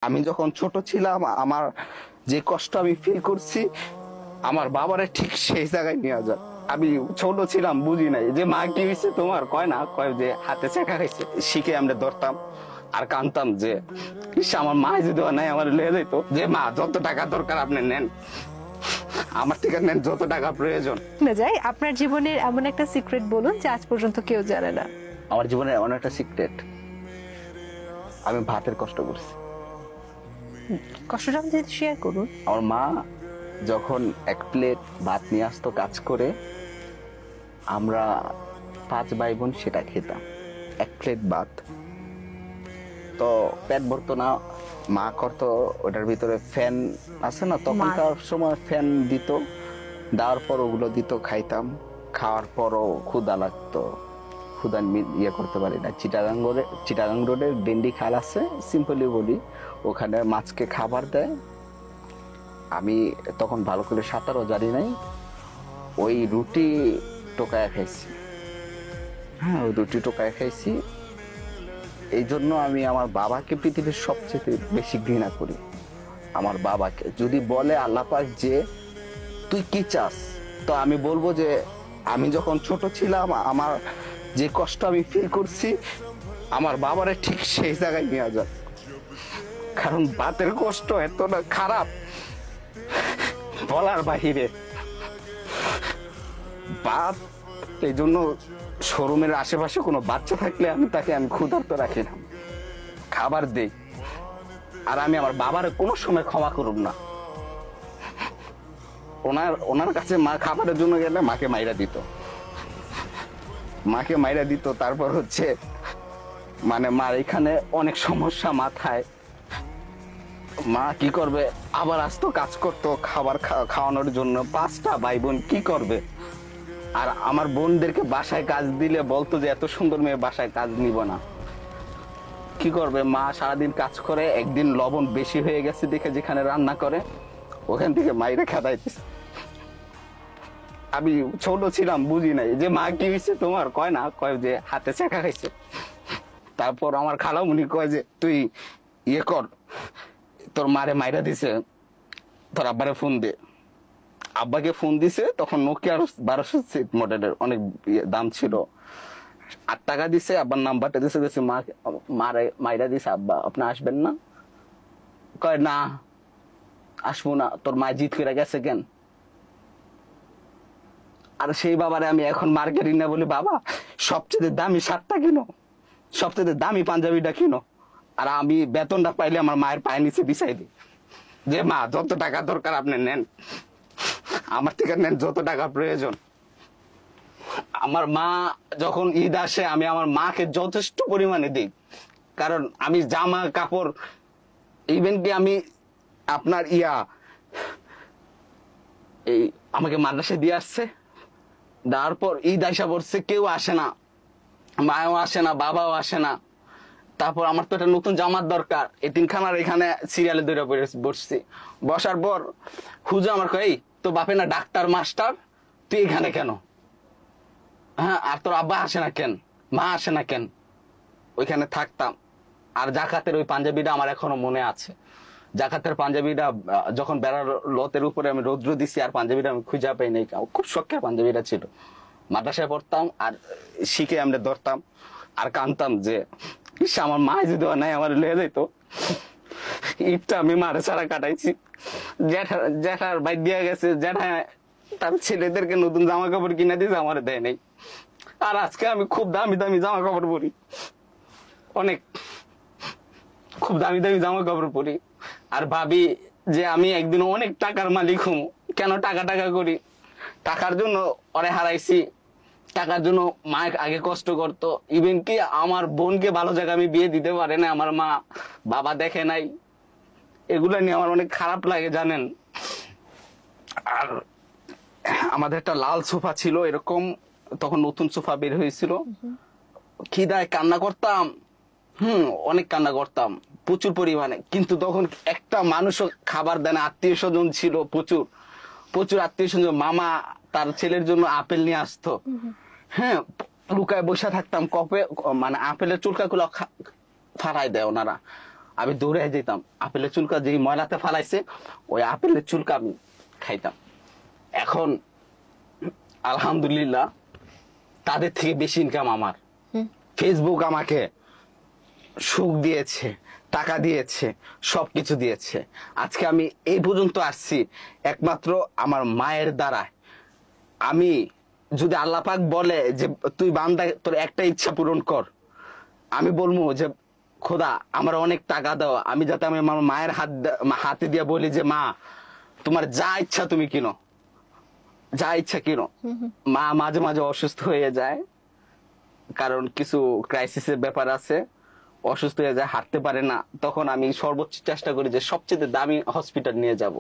আমি যখন ছোট ছিলাম আমার যে কষ্ট আমি ফিল করছি আমার বাবারে ঠিক সেই জায়গায় নিয়ে যায়। আমি ছোট ছিলাম বুঝি নাই যে মা কি হয়েছে তোমার, কয় না কয় যে হাতে শেখা হয়েছে, শিখে আমরা ধরতাম আর কানতাম যে আমার মা যদি নাই আমার লেগে যেত যে মা যত টাকা দরকার আপনি নেন, আমার থেকে নেন যত টাকা প্রয়োজন। না যাই, আপনার জীবনের এমন একটা সিক্রেট বলুন যে আজ পর্যন্ত কেউ জানে না। আমার জীবনের এমন একটা সিক্রেট, আমি ভাতের কষ্ট করছি। কষ্টটা আমাদের শেয়ার করুন। আমার মা যখন এক প্লেট ভাত নিয়ে আসতো কাজ করে, আমরা 5 ভাই বোন সেটা খেতাম, এক প্লেট ভাত। তো পেট ভরতো না, মা করতো ওটার ভিতরে ফ্যান আছে না, তখনকার সময় ফ্যান দিত, দেওয়ার পর ওগুলো দিত, খাইতাম। খাওয়ার পরও ক্ষুধা লাগতো, ক্ষুধা ইয়ে করতে পারি না। চিটাগাং রোডে ডেন্ডি খাল আছে, সিম্পলি বলি, ওখানে মাছকে খাবার দেয়। আমি তখন ভালো করে সাঁতারও জানি নাই, ওই রুটি টোকায় খাইছি। হ্যাঁ, ওই রুটি টোকায় খাইছি। এই জন্য আমি আমার বাবাকে পৃথিবীর সবচেয়ে বেশি ঘৃণা করি। আমার বাবাকে যদি বলে আল্লাহ পাক যে তুই কি চাস, তো আমি বলবো যে আমি যখন ছোট ছিলাম আমার যে কষ্ট আমি ফিল করছি আমার বাবারে ঠিক সেই জায়গায় নিয়ে যায়। কারণ বাতের কষ্ট এতটা খারাপ বলার বাহিরে। বাত এই জন্য শোরুমের আশেপাশে কোনো বাচ্চা থাকলে আমি তাকে ক্ষুধার্ত রাখি না, খাবার দেই। আর আমি আমার বাবার কোনো সময় ক্ষমা করব না। ওনার কাছে মা খাবারের জন্য গেলে মাকে মাইরা দিত। তারপর হচ্ছে মানে মার এখানে অনেক সমস্যা মাথায়, মা কি করবে, আবার আসতো কাজ করতো খাবার খাওয়ানোর জন্য। 5টা ভাই বোন কি করবে? আর আমার বোনদেরকে বাসায় কাজ দিলে বলতো যে এত সুন্দর মেয়ে বাসায় কাজ নিব না। কি করবে, মা সারাদিন কাজ করে, একদিন লবণ বেশি হয়ে গেছে দেখে যেখানে রান্না করে ওখান থেকে মাইরে খেদাইতেছে। আমি ছোট ছিলাম বুঝি নাই যে মা কি হয়েছে তোমার, কয় না কয় যে হাতে শেখা খাইছে। তারপর আমার খালামুনি কয় যে তুই ইয়ে কর, তোর মারে মাইরা দিছে, তোর আব্বারে ফোন দে। আব্বাকে ফোন দিছে, তখন নোকিয়ার 1200 মডেলের, অনেক দাম ছিল। 8 টাকা দিছে, আব্বার নাম্বারটা দিছে, গেছে মারে মাইরা দিছে, আব্বা আপনি আসবেন না? কয় না আসবো না, তোর মা জিত করে গেছে কেন? আর সেই বাবারে আমি এখন মার্কেটিং না বলি, বাবা সবচেয়ে দামি শার্টটা কিনো, সবচেয়ে দামি পাঞ্জাবিটা কিনো। আর আমি বেতনটা পাইলে আমার মায়ের পায়ের নিচে বিছাই দিই যে মা যত টাকা দরকার আপনি নেন, আমার থেকে নেন যত টাকা প্রয়োজন। আমার মা যখন ঈদ আসে আমি আমার মাকে যথেষ্ট পরিমাণে দিই, কারণ আমি জামা কাপড়, ইভেন কি আমি আপনার এই আমাকে মাদ্রাসায় দিয়ে আসছে, দেওয়ার পর ঈদ আইসা পড়ছে, কেউ আসে না, মাও আসে না, বাবাও আসে না। তারপর আমার তো একটা নতুন জামার দরকার, এতিমখানার এখানে সিরিয়ালে দৌড়ে বসছি। বসার পর খুঁজে আমার কই তো বাপে না ডাক্তার মাস্টার, তুই এখানে কেন? হ্যাঁ, আর তোর আব্বা আসে না কেন, মা আসে না কেন? ওইখানে থাকতাম। আর জাকাতের ওই পাঞ্জাবিটা আমার এখনো মনে আছে। জাকাতের পাঞ্জাবিটা যখন বেড়ার লতের উপরে আমি রৌদ্র দিছি, আর পাঞ্জাবিটা আমি খুঁজে পাই নাই, খুব শখের পাঞ্জাবিটা ছিল। মাদ্রাসায় পড়তাম আর শিখে আমরা ধরতাম আর কানতাম যে আমার মা যদি নাই আমার লেগে যেত। ঈদটা আমি মারে ছাড়া কাটাইছি। জ্যাঠার বাইক দিয়ে গেছে, জ্যাঠা তার ছেলেদেরকে নতুন জামা কাপড় কিনে দিয়েছে, আমার দেয় নাই। আর আজকে আমি খুব দামি দামি জামা কাপড় পরি, অনেক খুব দামি দামি জামা কাপড় পরি। আর ভাবি যে আমি একদিন অনেক টাকার মালিক হম, কেন টাকা টাকা করি? টাকার জন্য ওরে হারাইছি, টাকার জন্য মা আগে কষ্ট করতো। ইভেন কি আমার বোনকে ভালো জায়গায় আমি বিয়ে দিতে পারে না, আমার মা বাবা দেখে নাই। এগুলো নিয়ে আমার অনেক খারাপ লাগে জানেন। আর আমাদের একটা লাল সোফা ছিল এরকম, তখন নতুন সোফা বের হয়েছিল, খিদায় কান্না করতাম, অনেক কান্না করতাম প্রচুর পরিমাণে। কিন্তু তখন একটা মানুষও খাবার দেয় না, আত্মীয় স্বজন ছিল প্রচুর প্রচুর আত্মীয় স্বজন। মামা তার ছেলের জন্য আপেল নিয়ে আসতো, হ্যাঁ, লুকায় বসে থাকতাম, কপে মানে আপেলের চুলকাগুলো ফাড়াই দেয় ওনারা। আমি দৌড়ে যেতাম, আপেলের চুলকা যে ময়লাতে ফালাইছে ওই আপেলের চুলকা আমি খাইতাম। এখন আলহামদুলিল্লাহ তাদের থেকে বেশি ইনকাম আমার। ফেসবুক আমাকে সুখ দিয়েছে, টাকা দিয়েছে, সবকিছু দিয়েছে। আজকে আমি এই পর্যন্ত আসছি একমাত্র আমার মায়ের দ্বারা। আমি যদি আল্লাহ পাক বলে যে তুই বান্দা তোর একটা ইচ্ছা পূরণ কর, আমি বলবো যে খোদা আমার অনেক টাকা দাও, আমি যাতে আমি আমার মায়ের হাতে দিয়ে বলি যে মা তোমার যা ইচ্ছা তুমি কিনো, যা ইচ্ছা কিনো। মা মাঝে মাঝে অসুস্থ হয়ে যায়, কারণ কিছু ক্রাইসিসের ব্যাপার আছে, অসুস্থ হয়ে যায়, হাঁটতে পারে না। তখন আমি সর্বোচ্চ চেষ্টা করি যে সবচেয়ে দামি হসপিটাল নিয়ে যাব।